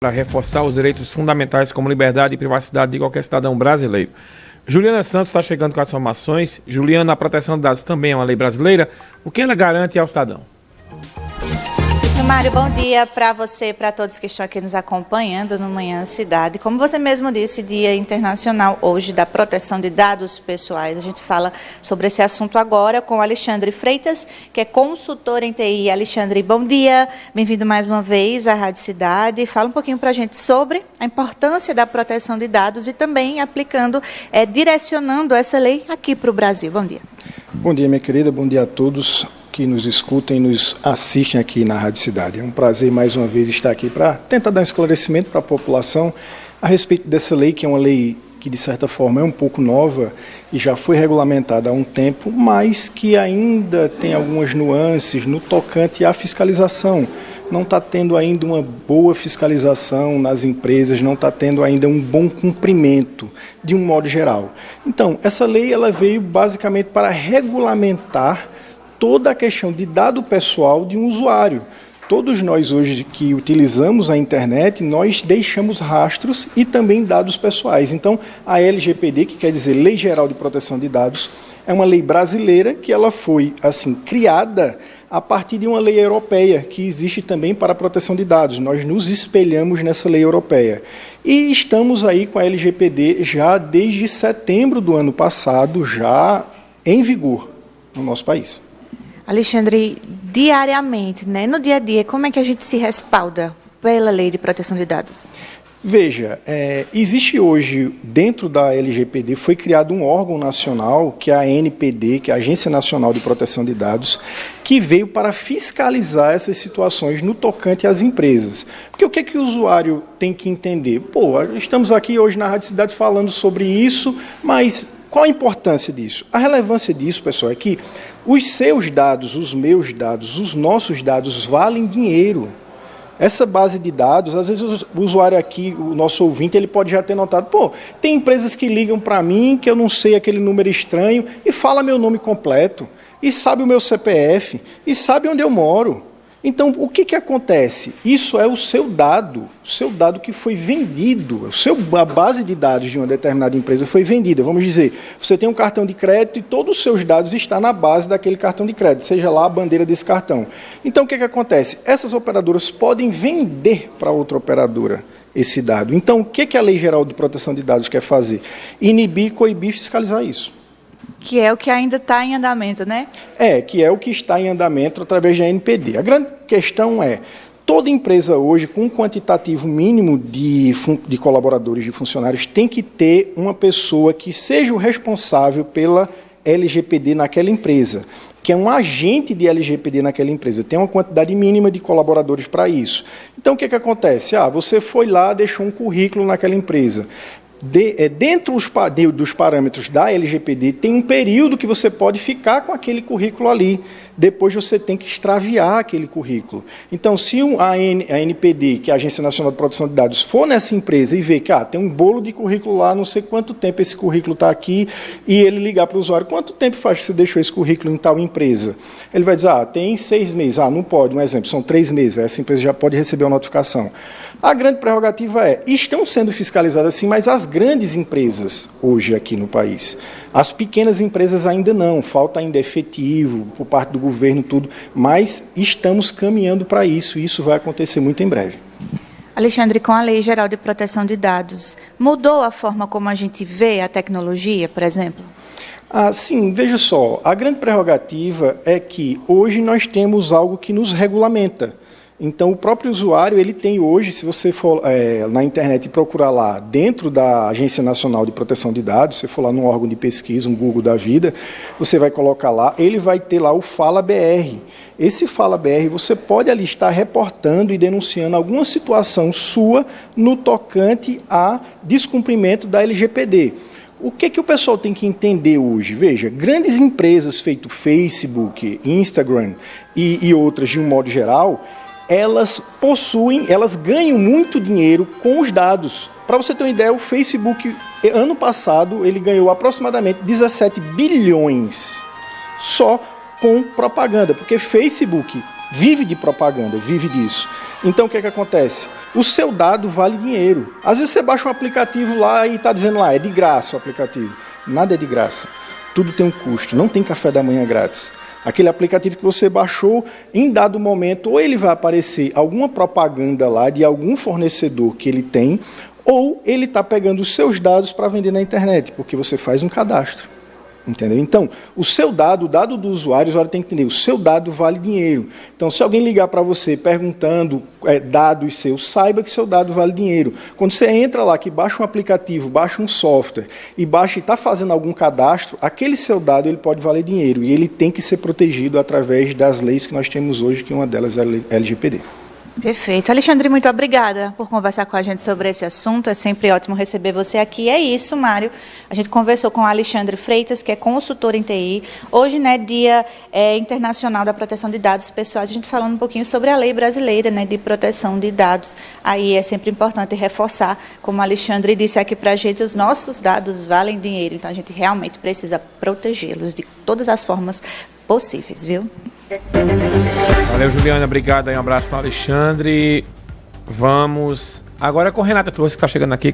para reforçar os direitos fundamentais como liberdade e privacidade de qualquer cidadão brasileiro. Juliana Santos está chegando com as informações. Juliana, a proteção de dados também é uma lei brasileira. O que ela garante ao cidadão? Mário, bom dia para você e para todos que estão aqui nos acompanhando no Manhã Cidade. Como você mesmo disse, Dia Internacional hoje da Proteção de Dados Pessoais. A gente fala sobre esse assunto agora com o Alexandre Freitas, que é consultor em TI. Alexandre, bom dia, bem-vindo mais uma vez à Rádio Cidade. Fala um pouquinho para a gente sobre a importância da proteção de dados e também aplicando, direcionando essa lei aqui para o Brasil. Bom dia. Bom dia, minha querida, bom dia a todos que nos escutem e nos assistem aqui na Rádio Cidade. É um prazer mais uma vez estar aqui para tentar dar um esclarecimento para a população a respeito dessa lei, que é uma lei que de certa forma é um pouco nova e já foi regulamentada há um tempo, mas que ainda tem algumas nuances no tocante à fiscalização. Não está tendo ainda uma boa fiscalização nas empresas, não está tendo ainda um bom cumprimento, de um modo geral. Então, essa lei ela veio basicamente para regulamentar toda a questão de dado pessoal de um usuário. Todos nós hoje que utilizamos a internet, nós deixamos rastros e também dados pessoais. Então, a LGPD, que quer dizer Lei Geral de Proteção de Dados, é uma lei brasileira que ela foi assim criada a partir de uma lei europeia, que existe também para a proteção de dados. Nós nos espelhamos nessa lei europeia. E estamos aí com a LGPD já desde setembro do ano passado, já em vigor no nosso país. Alexandre, diariamente, no dia a dia, como é que a gente se respalda pela Lei de Proteção de Dados? Veja, existe hoje, dentro da LGPD, foi criado um órgão nacional, que é a ANPD, que é a Agência Nacional de Proteção de Dados, que veio para fiscalizar essas situações no tocante às empresas. Porque o que é que o usuário tem que entender? Estamos aqui hoje na Rádio Cidade falando sobre isso, mas qual a importância disso? A relevância disso, pessoal, é que os seus dados, os meus dados, os nossos dados valem dinheiro. Essa base de dados, às vezes o usuário aqui, o nosso ouvinte, ele pode já ter notado, tem empresas que ligam para mim, que eu não sei aquele número estranho, e fala meu nome completo, e sabe o meu CPF, e sabe onde eu moro. Então, o que acontece? Isso é o seu dado que foi vendido, a base de dados de uma determinada empresa foi vendida. Vamos dizer, você tem um cartão de crédito e todos os seus dados estão na base daquele cartão de crédito, seja lá a bandeira desse cartão. Então, o que acontece? Essas operadoras podem vender para outra operadora esse dado. Então, o que a Lei Geral de Proteção de Dados quer fazer? Inibir, coibir, fiscalizar isso. Que é o que ainda está em andamento, né? Que é o que está em andamento através da ANPD. A grande questão é, toda empresa hoje, com um quantitativo mínimo de colaboradores, de funcionários, tem que ter uma pessoa que seja o responsável pela LGPD naquela empresa, que é um agente de LGPD naquela empresa. Tem uma quantidade mínima de colaboradores para isso. Então, o que acontece? Você foi lá, deixou um currículo naquela empresa. Dentro dos parâmetros da LGPD, tem um período que você pode ficar com aquele currículo ali. Depois você tem que extraviar aquele currículo. Então, se a ANPD, que é a Agência Nacional de Proteção de Dados, for nessa empresa e ver que tem um bolo de currículo lá, não sei quanto tempo esse currículo está aqui, e ele ligar para o usuário, quanto tempo faz que você deixou esse currículo em tal empresa? Ele vai dizer, tem 6 meses. Não pode, um exemplo, são 3 meses. Essa empresa já pode receber uma notificação. A grande prerrogativa estão sendo fiscalizadas sim, mas as grandes empresas hoje aqui no país. As pequenas empresas ainda não, falta ainda efetivo por parte do governo, tudo, mas estamos caminhando para isso e isso vai acontecer muito em breve. Alexandre, com a Lei Geral de Proteção de Dados, mudou a forma como a gente vê a tecnologia, por exemplo? Sim, veja só, a grande prerrogativa é que hoje nós temos algo que nos regulamenta. Então, o próprio usuário, ele tem hoje, se você for na internet e procurar lá, dentro da Agência Nacional de Proteção de Dados, se você for lá num órgão de pesquisa, um Google da vida, você vai colocar lá, ele vai ter lá o Fala BR. Esse Fala BR, você pode ali estar reportando e denunciando alguma situação sua no tocante a descumprimento da LGPD. O que o pessoal tem que entender hoje? Veja, grandes empresas feito Facebook, Instagram e outras de um modo geral, elas ganham muito dinheiro com os dados. Para você ter uma ideia, o Facebook, ano passado, ele ganhou aproximadamente 17 bilhões só com propaganda, porque Facebook vive de propaganda, vive disso. Então o que é que acontece? O seu dado vale dinheiro. Às vezes você baixa um aplicativo lá e está dizendo lá, é de graça o aplicativo. Nada é de graça. Tudo tem um custo, não tem café da manhã grátis. Aquele aplicativo que você baixou, em dado momento, ou ele vai aparecer alguma propaganda lá de algum fornecedor que ele tem, ou ele está pegando os seus dados para vender na internet, porque você faz um cadastro. Entendeu? Então, o seu dado, o dado do usuário, o usuário tem que entender, o seu dado vale dinheiro. Então, se alguém ligar para você perguntando dados seus, saiba que seu dado vale dinheiro. Quando você entra lá, que baixa um aplicativo, baixa um software e está fazendo algum cadastro, aquele seu dado ele pode valer dinheiro e ele tem que ser protegido através das leis que nós temos hoje, que uma delas é a LGPD. Perfeito. Alexandre, muito obrigada por conversar com a gente sobre esse assunto. É sempre ótimo receber você aqui. É isso, Mário. A gente conversou com o Alexandre Freitas, que é consultor em TI. Hoje, né, Dia Internacional da Proteção de Dados Pessoais, a gente falando um pouquinho sobre a lei brasileira, né, de proteção de dados. Aí é sempre importante reforçar, como o Alexandre disse aqui para a gente, os nossos dados valem dinheiro. Então, a gente realmente precisa protegê-los de todas as formas possíveis, viu? Valeu, Juliana. Obrigado aí. Um abraço para o Alexandre. Vamos agora com Renata Torres, que está chegando aqui.